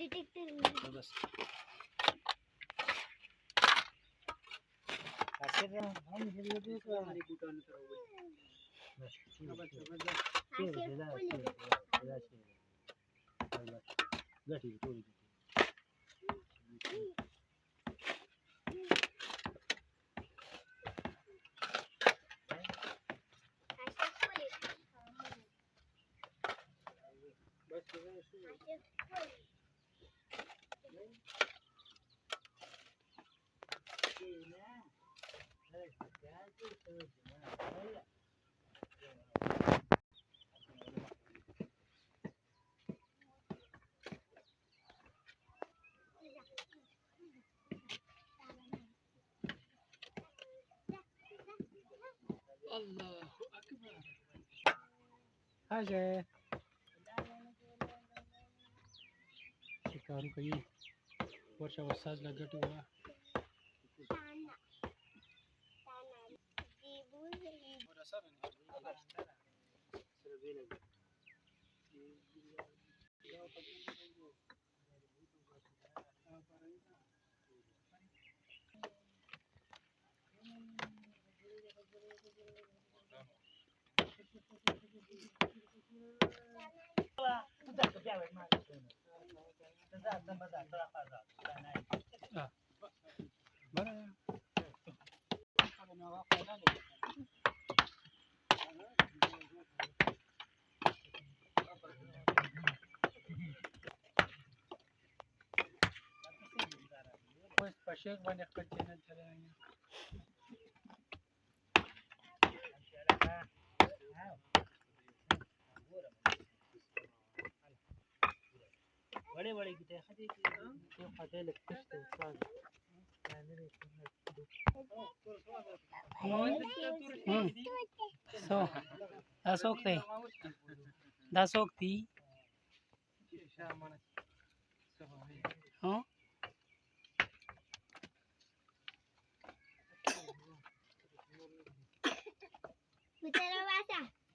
बस Allahu Akbar. Aja. Sekarang kali वर्षा वसाज लगट हुआ pues pasek banyak kerjaan caranya बड़े-बड़े की खाते क्यों खाते लगते हैं so dasok teh dasok ti oh Bicara bahasa.